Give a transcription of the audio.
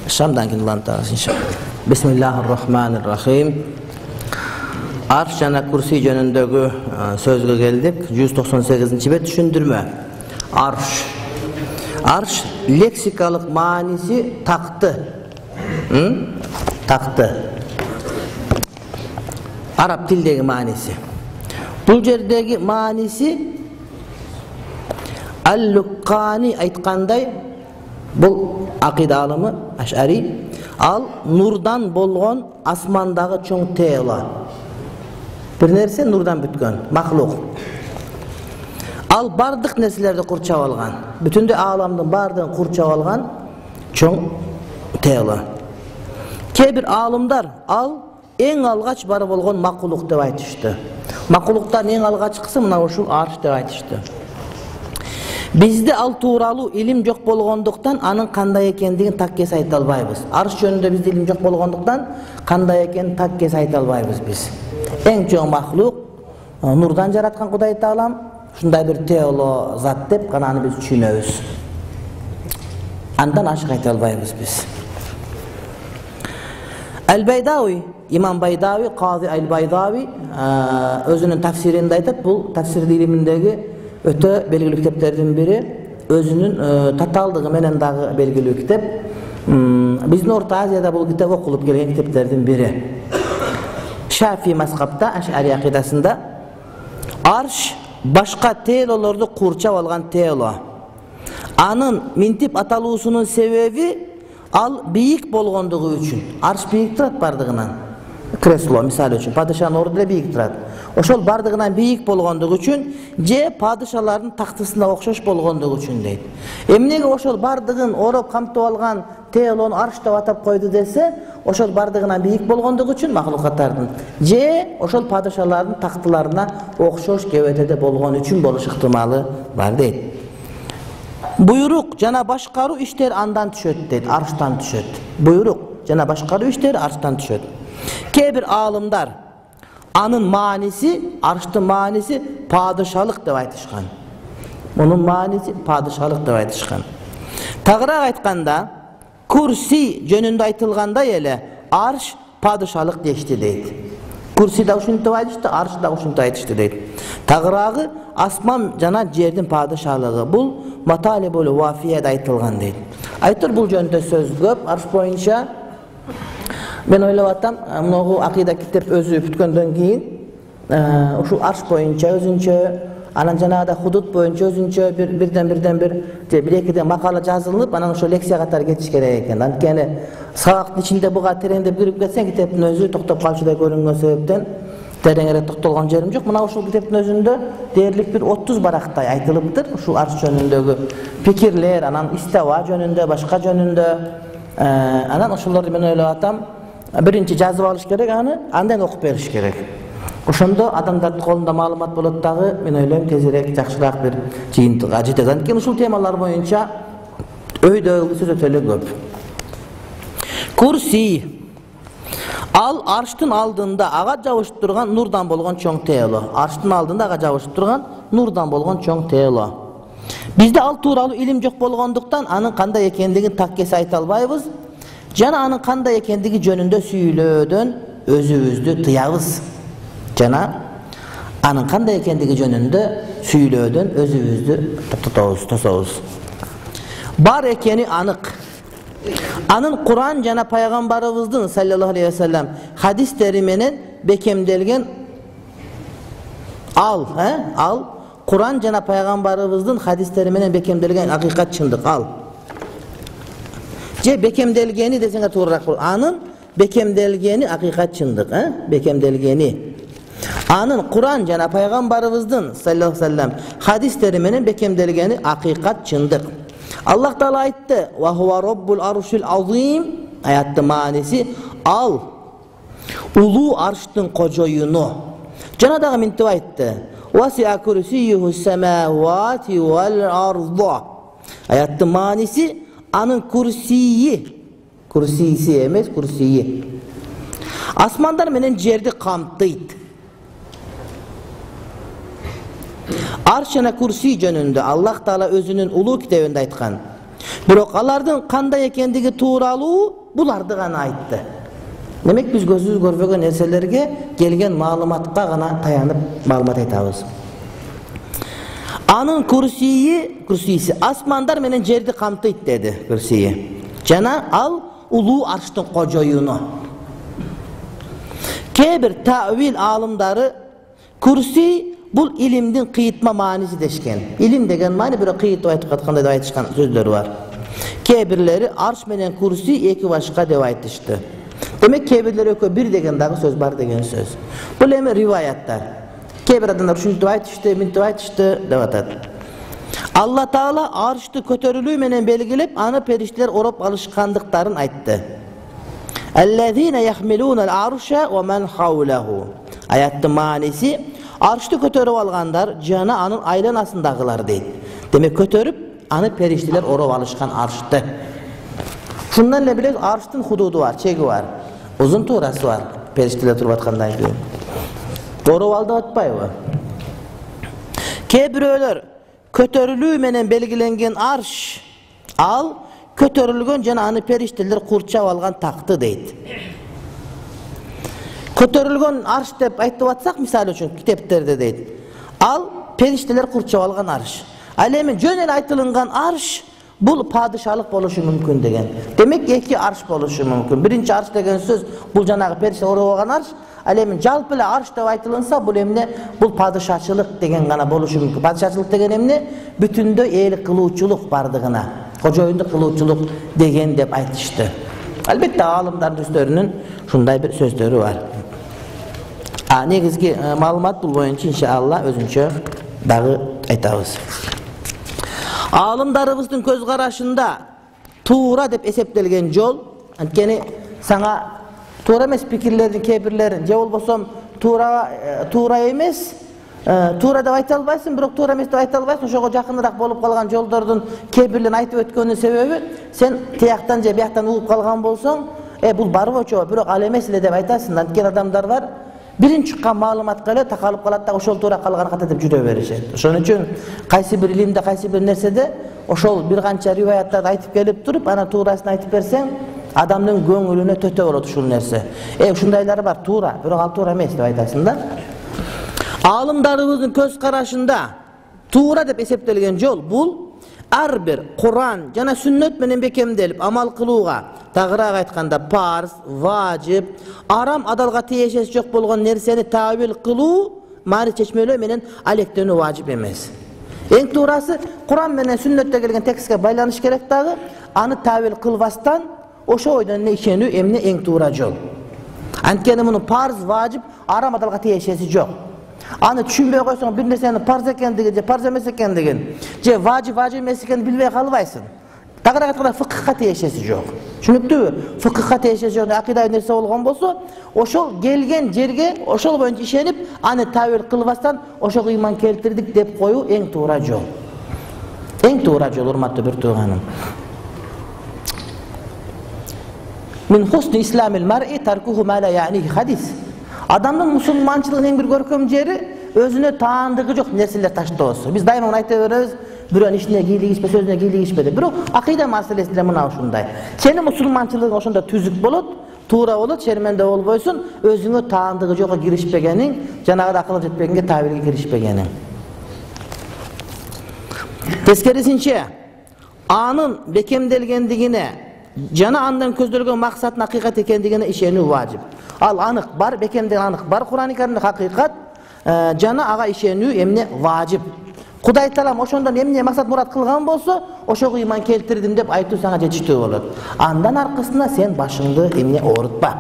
Şamdan keyin ulantабыз inşallah. Bismillahirrahmanirrahim. Arş jana kursi jönündögü sözgө geldik. 198-bet düşündürme. Arş. Arş leksikalik manisi taktı. Taktı. Arap tildegi manisi. Bu jerdegi manisi Al-Luqqani aytkanday, bu akida alımı Aş'ari, al nurdan bolgon asmandağı çoң teola. Bir nerse nurdan bütkön, mahluk. Al bardık nerselerde kurçap algan, bütünde alamdın bardığın kurçap algan çoң teola. Kebir alımlar al en algaç barı bolgon makuluk dep aytıştı. Makuluktan en algaç kısım mına uşul arş dep aytıştı. Bizde al tuğralı ilim yok bolgonduktan anın kanday ekendigin tak kes ayta albayбыз. Arş jönündө bizde ilim yok bolgonduktan kanday eken tak kes ayta albayбыз biz. En çoğ mahluk nurdan jaratkan Kuday Taalam şunday bir teolo zat dep gana аны biz түшүнөбүz. Andan aşık ayta albayбыз biz. El-Baydavi, İmam Baydavi, Qazi El-Baydavi özünün tafsirinde aytat, bu tafsir ilimindegi öte belgili kitaplardan biri, özünün tataldığı menen dağı belgili kitap. Bizin Orta Aziyada bu kitap okulup gelgen kitaplardan biri. Şafii mazhabda, Aş'ari akidasında arş başka teololardı kurçap algan teolo. Anın mintip ataluusunun sebebi al biyik bolgondugu üçün. Arş biyik turat bardığынан. Kreslo misal üçün. Padişahın ordu biyik turat. Oşol bardığından biyik bolgondugu üçün je padişaların tahtısına okşoş bolgondugu üçün deydi. Emnege oşol bardığın oroп kamtıp algan teolonu arş dep atap koydu dese, oşol bardığından biyik bolgondugu üçün mahlukatlardın. Je oşol padişaların taktılarına okşoş kebetede bolgon üçün boluş ıhtimalı var deydi. Buyruk jana başkaru işler andan düşöt deydi, arştan düşöt. Buyruk jana başkaru işler arştan düşöt. Kebir alımlar anın manisi, arştın manisi padişalık dep aytışkan. Onun manisi padişalık dep aytışkan. Tağırak aytkanda kursi jönündө aytılganda ele arş padişalık deşti deydi. Kursi da uşuntip aytıştı, arş da uşuntip aytıştı deydi. Tağıragı asman jana жердин padişalığı. Bul Matalibul Vafiyede aytılgan deydi. Aytır bul jönündө söz köp, arş boyunca ben oylap atam, mınoğu akida kitap özü bütköndөн keyin şu arş boyunca özünçö, anan janagıda hudut boyunca özünçö birden bir ekiden makala жазылып, anan şu leksiya katары geçiş gerek eken. Antkeni sabактын içinde buga terеңдеп kiriп кетсең, kitaptın özü toktop kalçıda görüngөн sebepten terеңирээк токтолгон жерim жок. Мына ушул kitaptın özündө дээрлик bir 30 barakтай aytылыптыр. Şu arş jönündөгү pikirler, anan isteva jönündө, başka jönündö. Anan ошолорду men oylap atam, birinci жазып alış gerek, andan okup beriş gerek. Ошондо адамдардын колунда маалымат болот дагы, мен ойлойм тезирээк жакшыраак bir жыйынтыкка жетет. Анткени ушул темалар боюнча өйдөгү сөз өтө эле көп. Kursi al arştın aldığında ağa jabışıp turgan nurdan bolgon çoң teolo. Arştın aldığında ağa jabışıp turgan nurdan bolgon çoң teolo. Bizde al tuuralı ilim jok bolgonduktan anın kanday ekendigin tak kese ayta albayбыз. Jana anın kanday ekendigi jönündө süйлөөдөн özübüzdü tıyabыз. Jana anın kanday ekendigi jönündө süйлөөдөн özübüzdü tosabыз. Bar ekeni anık. Anın Kur'an jana paygambarыбыздын sallallahu aleyhi ve sellem hadisleri menen bekemdelgen al Kur'an jana paygambarыбыздын hadisleri menen bekemdelgen hakikat çındık al. Je bekemdelgeni deseňe toorak anın bekemdelgeni hakikat çındık, bekemdelgeni. Anın Kur'an jana paygambarыбыздын sallallahu aleyhi ve sellem hadisleri menen bekemdelgeni hakikat çındık. Allah Teala aytdı: "Ve huve rabbul arşil azim." Ayatın manisi al ulu arştın kojoyunu. Jana dagı mintip aytdı: "Vasi'a kursiyyuhu semawati vel arda." Ayatın manisi anın kursisi emes, kursiyi. Asmanlar menen жерди kamtıydı. Arş jana kursi jönündө Allah Teala özünün ulu kitabında aytkan. Bирок алардын кандай экендиги тууралуу буларды гана айтты. Демек биз көзүбүз көрбөгөн нерселерге келген маалыматка гана таянып маалымат айтабыз. Анын курсийси асмандар менен жерди камтыйт деди курсийи. Жана ал улуу арштын кожоюну. Кээ бир тавил аалымдары курси бул илимдин кыйытма мааниси дешкен. Илим деген маани бирок кыйытып айтып аткандай деп айтышкан сөздөр бар. Кээ бирлери арш менен курси эки башка деп айтышты. Демек кээ бирлери экөө бир деген дагы сөз бар деген сөз. Бул эми риваяттар. Кээ бир адамдар ушинтип айтышты, мынтип айтышты деп атат. Алла Таала аршты көтөрүлүү менен белгилеп, аны периштелер ороп алышкандыктарын айтты. Аллазина яхмилунал арша ва ман хаулаху. Аяттын мааниси аршты көтөрүп алгандар жана анын айланасындагылар дейт. Демек көтөрүп, аны периштелер ороп алышкан аршты. Шундан эле билебиз, арштын худуду бар, чеги бар. Узун туурасы бар. Периштелер туруп аткандай күйүн. Ороп ал деп атпайбы? Кээ бирөөлөр көтөрүлүү менен белгиленген арш, ал көтөрүлгөн жана аны периштелер курчап алган такты дейт. Көтөрүлгөн арш деп айтып атсак, мисалы үчүн китептерде дейт. Ал периштелер курчап алган арш. Ал эми жөн эле айтылган арш бул падышалык болушу мүмкүн деген. Демек эки арш болушу мүмкүн. Биринчи арш деген сөз бул жанагы периштелер ороп алган арш. Ал эми жалпы эле арш деп айтылынса, бул эмне? Бул падышачылык деген гана болушу мүмкүн. Падышачылык деген эмне? Бүтүндөй ээлик кылуучулук бардыгына, кожоюндук кылуучулук деген деп айтышты. Албетте аалымдардын сөздөрүнүн шундай бир сөздөрү бар. Негизги маалымат бул боюнча иншалла өзүнчө дагы айтабыз. Аалымдарыбыздын көз карашында туура деп эсептелген жол, анткени сага туура эмес пикирлердин кээ бирлерин, же болбосо туура эмес, туура деп айта албайсың, бирок туура эмес деп айта албайсың. Ошого жакыныраак болуп калган жолдордун кээ бирлерин айтып өткөнүнүн себеби, сен тияктан же бияктан угуп калган болсоң, бул барбочу, бирок ал эмес эле деп айтасың. Анткени адамдар бар, биринчи чыккан маалыматка эле такалып калат да ошол туура калган ката деп жүрө беришет. Ошон үчүн кайсы бир илимде, кайсы бир нерседе ошол бир канча риваяттарды айтып келип туруп, ана туурасын айтып берсең, адамдын көңүлүнө төтө болот ушул нерсе. Ушундайлар бар, туура, бирок ал туура эмес деп айтасың да. Аалымдарыбыздын көз карашында туура деп эсептелген жол бул ар бир Куран жана сүннөт менен бекемделип амал кылууга, тагыраак айтканда парз, важип, арам адалга тиешеси жок болгон нерсени тавил кылуу, маани чечмелөө менен алектенүү важип эмес. Эң туурасы Куран менен сүннөттө келген текстке байланыш керек дагы, аны тавил кылбастан ошо ойдон ишенүү эмне эң туура жол. Анткени мунун парз, важип, арам адалга тиешеси жок. Аны түшүнбөй койсоң, бир нерсенин парз экендиги же парз эмес экендигин, же важип эмес экенин билбей калбайсың. Тагыраак айтканда фыкыхка тиешеси жок. Түшүнүктүүбү? Фыкыхка тиешеси жок акыйдагы нерсе болгон болсо, ошол келген жерге ошол боюнча ишенип, аны тавил кылбастан ошого ыйман келтирдик деп коюу эң туура жол. Эң туура жол, урматтуу бир тууганым. Min husni islamil mar'i tarkuhu ma la ya'nihi hadis. Адамдын мусулманчылыгынын эң бир көркөм жери өзүнө таандыгы жок нерселер таштоосу. Биз дайыма муну айта беребиз, бирөөнүн ишине кийлигишпе, сөзүнө кийлигишпе деп. Бирок акыйда маселесинде мына ушундай. Сенин мусулманчылыгың ошондо түзүк болот, туура болот, шерменде болбойсуң, өзүңө таандыгы жокко киришпегениң, жанагы акылы жетпегенге табирге киришпегениң. Тескерисинче, анын бекемделгендигине жана андан көздөлгөн максаттын акыйкат экендигине ишенүү важип. Ал анык бар, бекемден анык бар, Куран-ы Каримде акыйкат, жана ага ишенүү эмне важип. Кудай Таалам ошондон эмне максат мурат кылган болсо, ошого ыйман келтирдим деп айтуу сага жетиштүү болот. Андан аркысына сен башыңды эмне оорутпа.